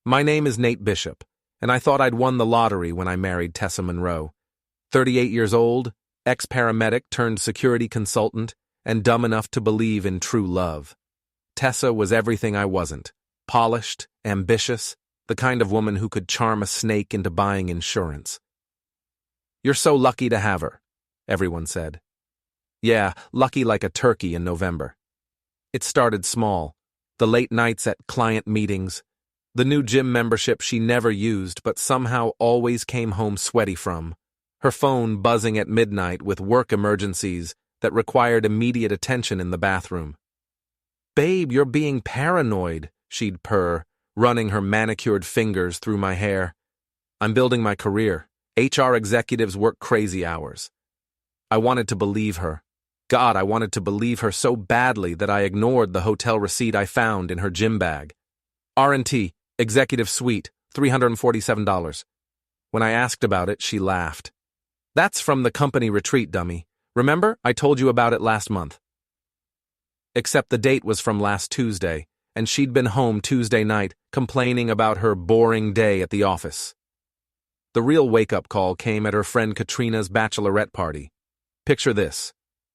My name is Nate Bishop, and I thought I'd won the lottery when I married Tessa Monroe. 38 years old, ex-paramedic turned security consultant, and dumb enough to believe in true love. Tessa was everything I wasn't. Polished, ambitious, the kind of woman who could charm a snake into buying insurance. "You're so lucky to have her," everyone said. Yeah, lucky like a turkey in November. It started small. The late nights at client meetings, the new gym membership she never used but somehow always came home sweaty from, her phone buzzing at midnight with work emergencies that required immediate attention in the bathroom. "Babe, you're being paranoid," she'd purr, running her manicured fingers through my hair. "I'm building my career. HR executives work crazy hours." I wanted to believe her. God, I wanted to believe her so badly that I ignored the hotel receipt I found in her gym bag. R&T, executive suite, $347. When I asked about it, she laughed. "That's from the company retreat, dummy. Remember, I told you about it last month." Except the date was from last Tuesday, and she'd been home Tuesday night, complaining about her boring day at the office. The real wake-up call came at her friend Katrina's bachelorette party. Picture this.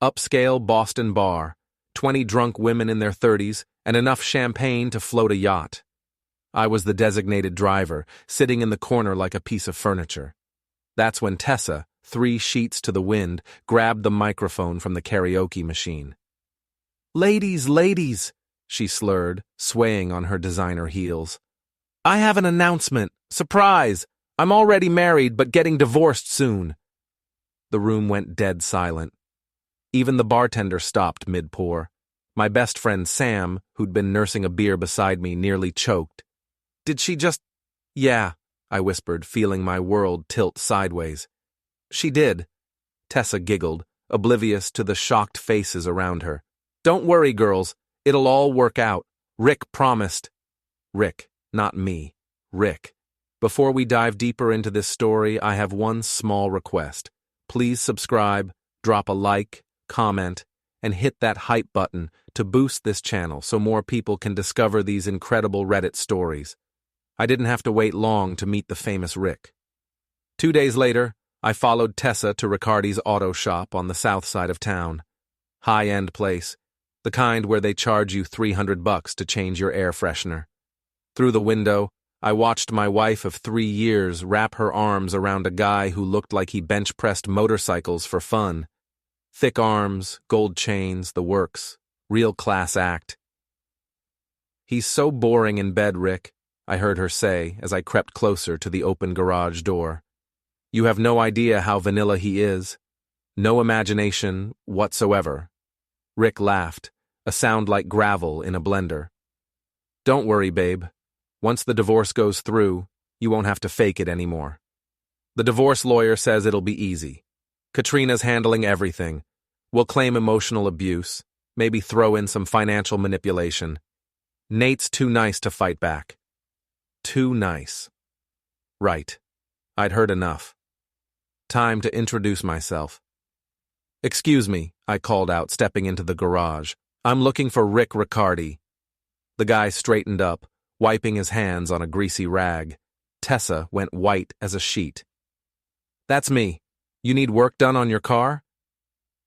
Upscale Boston bar, 20 drunk women in their 30s, and enough champagne to float a yacht. I was the designated driver, sitting in the corner like a piece of furniture. That's when Tessa, 3 sheets to the wind, grabbed the microphone from the karaoke machine. Ladies, she slurred, swaying on her designer heels. "I have an announcement. Surprise! I'm already married but getting divorced soon." The room went dead silent. Even the bartender stopped mid-pour. My best friend Sam, who'd been nursing a beer beside me, nearly choked. "Did she just—" "Yeah," I whispered, feeling my world tilt sideways. "She did." Tessa giggled, oblivious to the shocked faces around her. "Don't worry, girls. It'll all work out. Rick promised." Rick, not me. Rick. Before we dive deeper into this story, I have one small request. Please subscribe, drop a like, comment, and hit that hype button to boost this channel so more people can discover these incredible Reddit stories. I didn't have to wait long to meet the famous Rick. 2 days later, I followed Tessa to Riccardi's auto shop on the south side of town. High-end place, the kind where they charge you $300 to change your air freshener. Through the window, I watched my wife of 3 years wrap her arms around a guy who looked like he bench-pressed motorcycles for fun. Thick arms, gold chains, the works. Real class act. "He's so boring in bed, Rick," I heard her say as I crept closer to the open garage door. "You have no idea how vanilla he is. No imagination whatsoever." Rick laughed, a sound like gravel in a blender. "Don't worry, babe. Once the divorce goes through, you won't have to fake it anymore. The divorce lawyer says it'll be easy. Katrina's handling everything. We'll claim emotional abuse, maybe throw in some financial manipulation. Nate's too nice to fight back." Too nice. Right. I'd heard enough. Time to introduce myself. "Excuse me," I called out, stepping into the garage. "I'm looking for Rick Riccardi." The guy straightened up, wiping his hands on a greasy rag. Tessa went white as a sheet. "That's me. You need work done on your car?"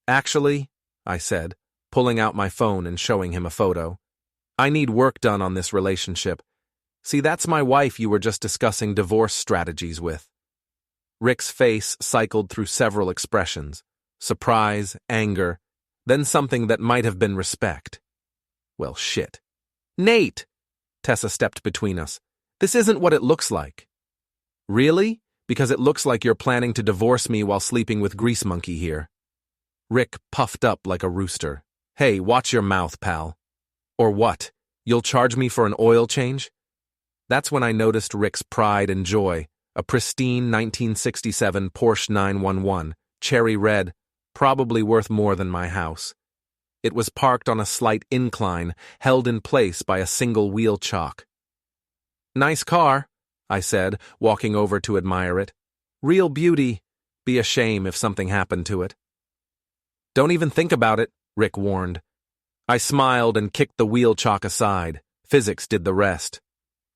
"Actually," I said, pulling out my phone and showing him a photo, "I need work done on this relationship. See, that's my wife you were just discussing divorce strategies with." Rick's face cycled through several expressions: surprise, anger, then something that might have been respect. Well, shit. "Nate!" Tessa stepped between us. "This isn't what it looks like." "Really? Because it looks like you're planning to divorce me while sleeping with Grease Monkey here." Rick puffed up like a rooster. "Hey, watch your mouth, pal." "Or what? You'll charge me for an oil change?" That's when I noticed Rick's pride and joy, a pristine 1967 Porsche 911, cherry red, probably worth more than my house. It was parked on a slight incline, held in place by a single wheel chock. "Nice car," I said, walking over to admire it. "Real beauty. Be a shame if something happened to it." "Don't even think about it," Rick warned. I smiled and kicked the wheel chock aside. Physics did the rest.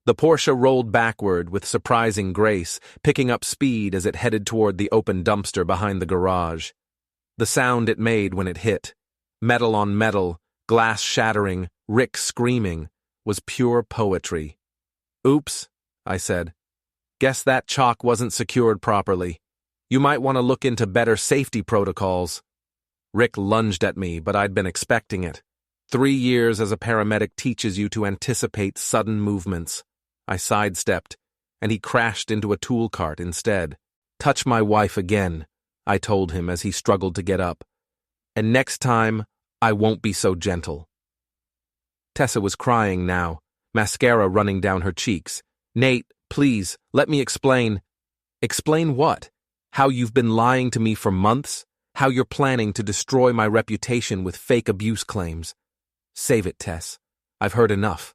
The Porsche rolled backward with surprising grace, picking up speed as it headed toward the open dumpster behind the garage. The sound it made when it hit, metal on metal, glass shattering, Rick screaming, was pure poetry. "Oops," I said. "Guess that chalk wasn't secured properly. You might want to look into better safety protocols." Rick lunged at me, but I'd been expecting it. 3 years as a paramedic teaches you to anticipate sudden movements. I sidestepped, and he crashed into a tool cart instead. "Touch my wife again," I told him as he struggled to get up. "And next time, I won't be so gentle." Tessa was crying now, mascara running down her cheeks. "Nate, please, let me explain." "Explain what? How you've been lying to me for months? How you're planning to destroy my reputation with fake abuse claims?" "Save it, Tess. I've heard enough."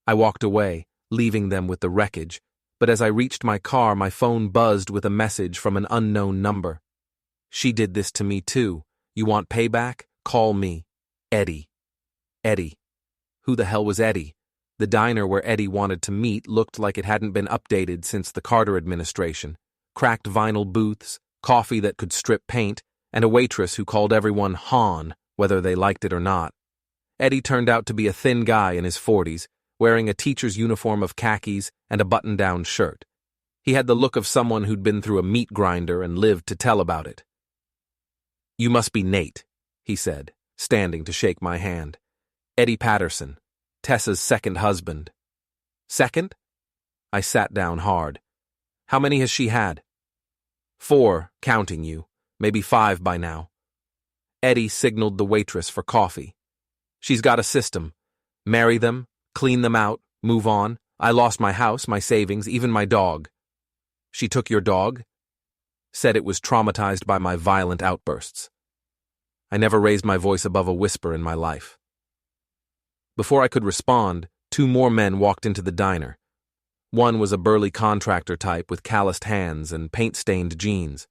I walked away, leaving them with the wreckage, but as I reached my car, my phone buzzed with a message from an unknown number. "She did this to me too. You want payback? Call me. Eddie." Eddie. Who the hell was Eddie? The diner where Eddie wanted to meet looked like it hadn't been updated since the Carter administration. Cracked vinyl booths, coffee that could strip paint, and a waitress who called everyone Han, whether they liked it or not. Eddie turned out to be a thin guy in his 40s, wearing a teacher's uniform of khakis and a button-down shirt. He had the look of someone who'd been through a meat grinder and lived to tell about it. "You must be Nate," he said, standing to shake my hand. "Eddie Patterson, Tessa's second husband." "Second?" I sat down hard. "How many has she had?" "4, counting you. Maybe 5 by now." Eddie signaled the waitress for coffee. "She's got a system. Marry them, clean them out, move on. I lost my house, my savings, even my dog." "She took your dog?" "Said it was traumatized by my violent outbursts." I never raised my voice above a whisper in my life. Before I could respond, 2 more men walked into the diner. One was a burly contractor type with calloused hands and paint-stained jeans.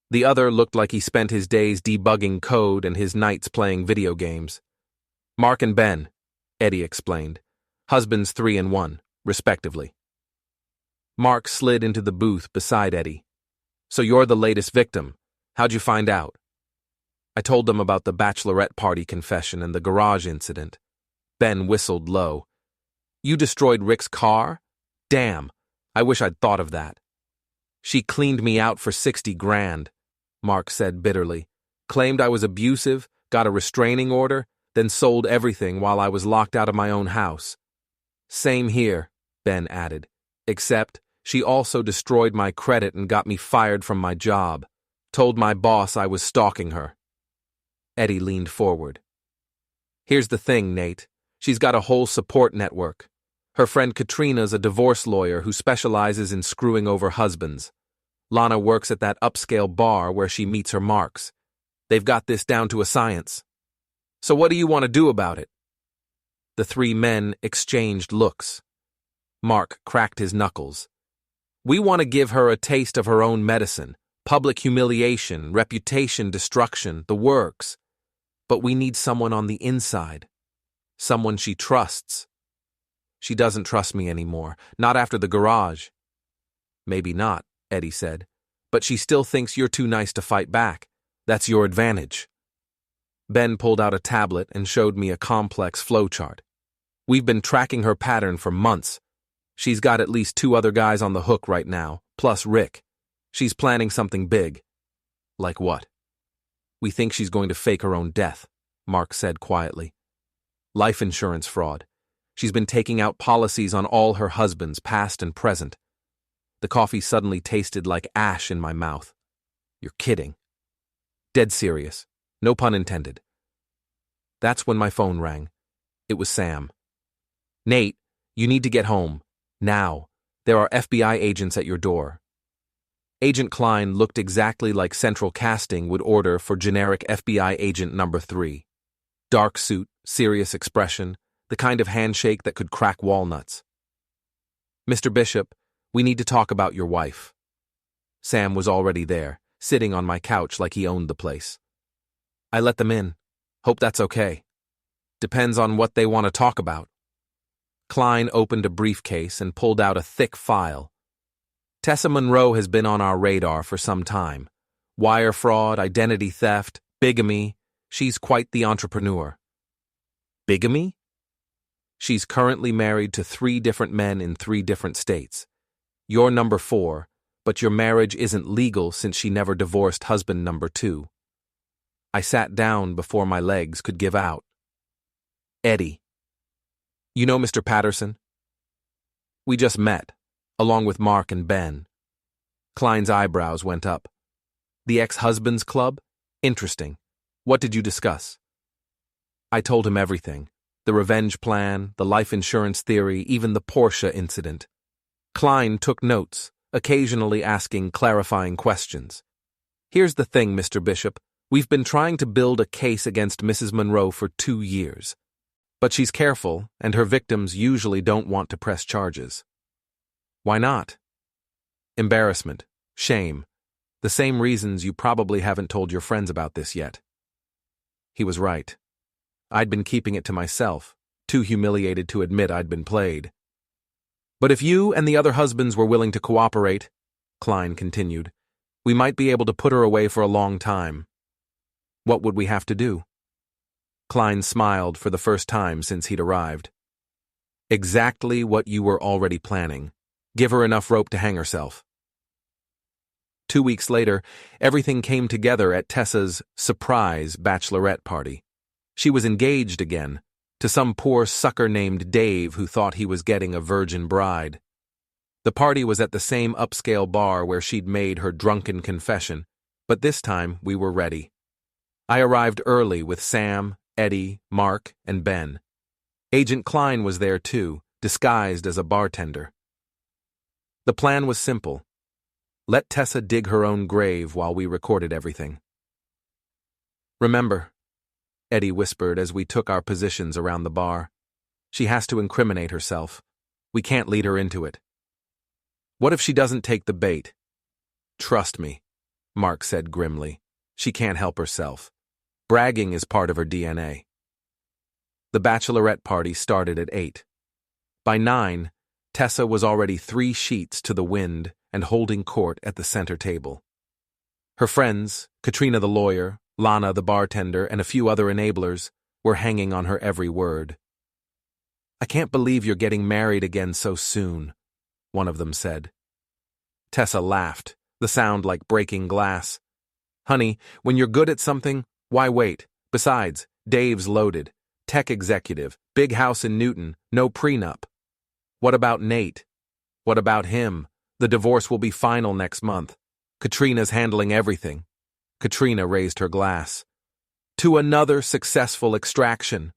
The other looked like he spent his days debugging code and his nights playing video games. "Mark and Ben," Eddie explained. "Husbands 3 and 1, respectively." Mark slid into the booth beside Eddie. "So you're the latest victim. How'd you find out?" I told them about the bachelorette party confession and the garage incident. Ben whistled low. "You destroyed Rick's car? Damn, I wish I'd thought of that." "She cleaned me out for 60 grand, Mark said bitterly. "Claimed I was abusive, got a restraining order, then sold everything while I was locked out of my own house." "Same here," Ben added. "Except, she also destroyed my credit and got me fired from my job. Told my boss I was stalking her." Eddie leaned forward. "Here's the thing, Nate. She's got a whole support network. Her friend Katrina's a divorce lawyer who specializes in screwing over husbands. Lana works at that upscale bar where she meets her marks. They've got this down to a science. So what do you want to do about it?" The 3 men exchanged looks. Mark cracked his knuckles. "We want to give her a taste of her own medicine. Public humiliation, reputation destruction, the works. But we need someone on the inside. Someone she trusts." "She doesn't trust me anymore, not after the garage." "Maybe not," Eddie said, "but she still thinks you're too nice to fight back. That's your advantage." Ben pulled out a tablet and showed me a complex flowchart. "We've been tracking her pattern for months. She's got at least 2 other guys on the hook right now, plus Rick. She's planning something big." "Like what?" "We think she's going to fake her own death," Mark said quietly. "Life insurance fraud. She's been taking out policies on all her husbands, past and present." The coffee suddenly tasted like ash in my mouth. "You're kidding." "Dead serious. No pun intended." That's when my phone rang. It was Sam. "Nate, you need to get home. Now. There are FBI agents at your door." Agent Klein looked exactly like Central Casting would order for generic FBI agent number 3. Dark suit, serious expression, the kind of handshake that could crack walnuts. "Mr. Bishop, we need to talk about your wife." Sam was already there, sitting on my couch like he owned the place. "I let them in. Hope that's okay." "Depends on what they want to talk about." Klein opened a briefcase and pulled out a thick file. Tessa Monroe has been on our radar for some time. Wire fraud, identity theft, bigamy. She's quite the entrepreneur. Bigamy? She's currently married to 3 different men in 3 different states. You're number 4, but your marriage isn't legal since she never divorced husband number 2. I sat down before my legs could give out. Eddie. You know Mr. Patterson? We just met, along with Mark and Ben. Klein's eyebrows went up. The ex-husband's club? Interesting. What did you discuss? I told him everything. The revenge plan, the life insurance theory, even the Porsche incident. Klein took notes, occasionally asking clarifying questions. Here's the thing, Mr. Bishop. We've been trying to build a case against Mrs. Monroe for 2 years. But she's careful, and her victims usually don't want to press charges. Why not? Embarrassment, shame, the same reasons you probably haven't told your friends about this yet. He was right. I'd been keeping it to myself, too humiliated to admit I'd been played. But if you and the other husbands were willing to cooperate, Klein continued, we might be able to put her away for a long time. What would we have to do? Klein smiled for the first time since he'd arrived. Exactly what you were already planning. Give her enough rope to hang herself. 2 weeks later, everything came together at Tessa's surprise bachelorette party. She was engaged again, to some poor sucker named Dave who thought he was getting a virgin bride. The party was at the same upscale bar where she'd made her drunken confession, but this time we were ready. I arrived early with Sam, Eddie, Mark, and Ben. Agent Klein was there too, disguised as a bartender. The plan was simple. Let Tessa dig her own grave while we recorded everything. Remember, Eddie whispered as we took our positions around the bar, she has to incriminate herself. We can't lead her into it. What if she doesn't take the bait? Trust me, Mark said grimly. She can't help herself. Bragging is part of her DNA. The bachelorette party started at 8. By 9, Tessa was already 3 sheets to the wind and holding court at the center table. Her friends, Katrina the lawyer, Lana the bartender, and a few other enablers, were hanging on her every word. I can't believe you're getting married again so soon, one of them said. Tessa laughed, the sound like breaking glass. Honey, when you're good at something, why wait? Besides, Dave's loaded. Tech executive, big house in Newton, no prenup. What about Nate? What about him? The divorce will be final next month. Katrina's handling everything. Katrina raised her glass. To another successful extraction.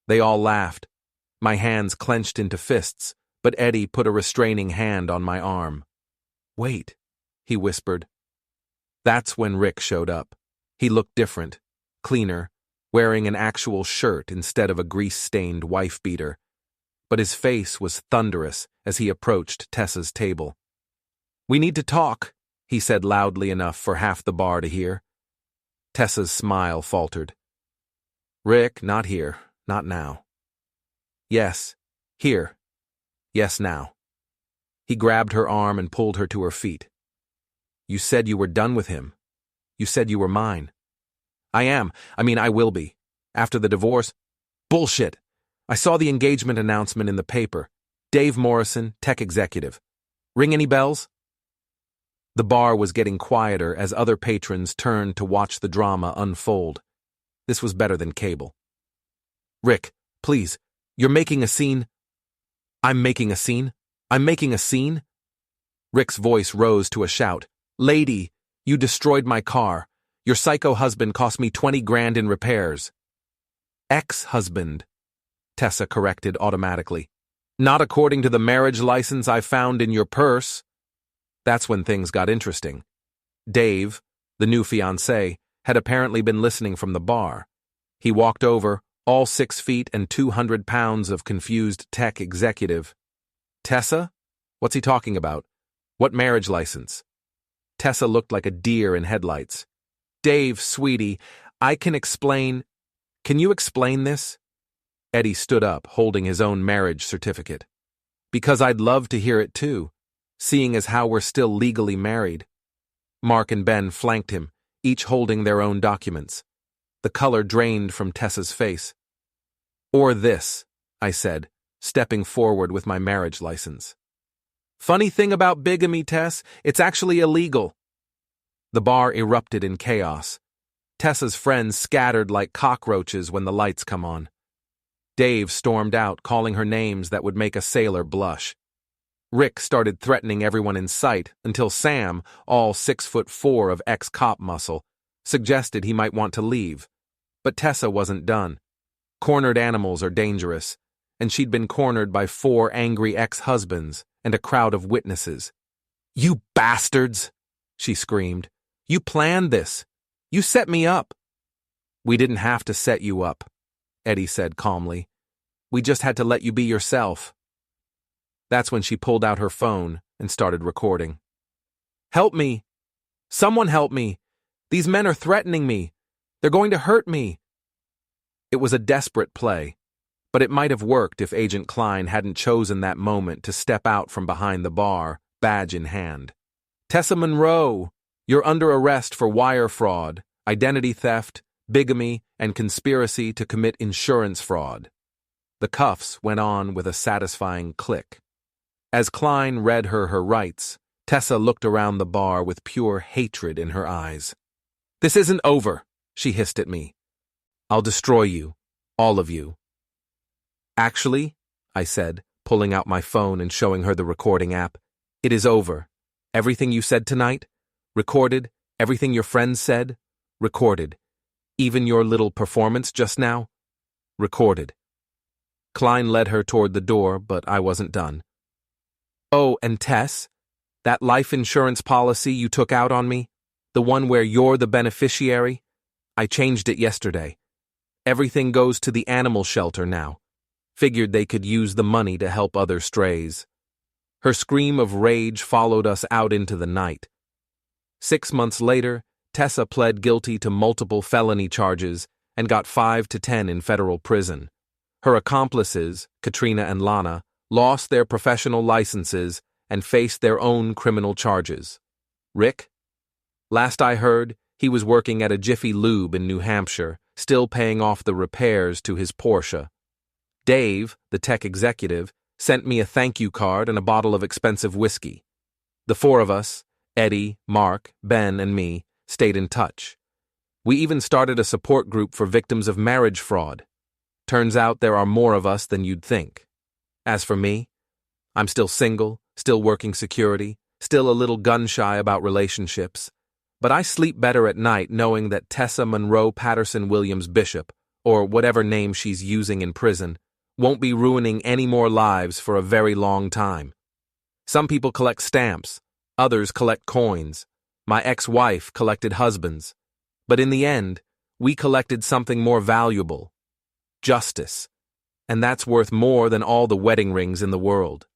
They all laughed. My hands clenched into fists, but Eddie put a restraining hand on my arm. Wait, he whispered. That's when Rick showed up. He looked different, cleaner, wearing an actual shirt instead of a grease-stained wife-beater. But his face was thunderous as he approached Tessa's table. We need to talk, he said loudly enough for half the bar to hear. Tessa's smile faltered. Rick, not here, not now. Yes, here. Yes, now. He grabbed her arm and pulled her to her feet. You said you were done with him. You said you were mine. I am. I will be. After the divorce. Bullshit. I saw the engagement announcement in the paper. Dave Morrison, tech executive. Ring any bells? The bar was getting quieter as other patrons turned to watch the drama unfold. This was better than cable. Rick, please, you're making a scene. I'm making a scene? I'm making a scene? Rick's voice rose to a shout. Lady, you destroyed my car. Your psycho husband cost me 20 grand in repairs. Ex-husband, Tessa corrected automatically. Not according to the marriage license I found in your purse. That's when things got interesting. Dave, the new fiancé, had apparently been listening from the bar. He walked over, all 6 feet and 200 pounds of confused tech executive. Tessa? What's he talking about? What marriage license? Tessa looked like a deer in headlights. Dave, sweetie, I can explain. Can you explain this? Eddie stood up, holding his own marriage certificate. Because I'd love to hear it too, seeing as how we're still legally married. Mark and Ben flanked him, each holding their own documents. The color drained from Tessa's face. Or this, I said, stepping forward with my marriage license. Funny thing about bigamy, Tess, it's actually illegal. The bar erupted in chaos. Tessa's friends scattered like cockroaches when the lights come on. Dave stormed out, calling her names that would make a sailor blush. Rick started threatening everyone in sight until Sam, all 6'4" of ex-cop muscle, suggested he might want to leave. But Tessa wasn't done. Cornered animals are dangerous, and she'd been cornered by 4 angry ex-husbands and a crowd of witnesses. "You bastards!" she screamed. "You planned this. You set me up." "We didn't have to set you up," Eddie said calmly. "We just had to let you be yourself." That's when she pulled out her phone and started recording. "Help me! Someone help me! These men are threatening me! They're going to hurt me!" It was a desperate play, but it might have worked if Agent Klein hadn't chosen that moment to step out from behind the bar, badge in hand. "Tessa Monroe, you're under arrest for wire fraud, identity theft, bigamy, and conspiracy to commit insurance fraud." The cuffs went on with a satisfying click. As Klein read her rights, Tessa looked around the bar with pure hatred in her eyes. "This isn't over," she hissed at me. "I'll destroy you, all of you." "Actually," I said, pulling out my phone and showing her the recording app, "it is over. Everything you said tonight, recorded. Everything your friends said, recorded. Even your little performance just now, recorded." Klein led her toward the door, but I wasn't done. "Oh, and Tess, that life insurance policy you took out on me, the one where you're the beneficiary, I changed it yesterday. Everything goes to the animal shelter now. Figured they could use the money to help other strays." Her scream of rage followed us out into the night. 6 months later, Tessa pled guilty to multiple felony charges and got 5 to 10 in federal prison. Her accomplices, Katrina and Lana, lost their professional licenses and faced their own criminal charges. Rick? Last I heard, he was working at a Jiffy Lube in New Hampshire, still paying off the repairs to his Porsche. Dave, the tech executive, sent me a thank you card and a bottle of expensive whiskey. The 4 of us, Eddie, Mark, Ben, and me, stayed in touch. We even started a support group for victims of marriage fraud. Turns out there are more of us than you'd think. As for me, I'm still single, still working security, still a little gun-shy about relationships, but I sleep better at night knowing that Tessa Monroe Patterson Williams Bishop, or whatever name she's using in prison, won't be ruining any more lives for a very long time. Some people collect stamps, others collect coins. My ex-wife collected husbands. But in the end, we collected something more valuable: justice. And that's worth more than all the wedding rings in the world.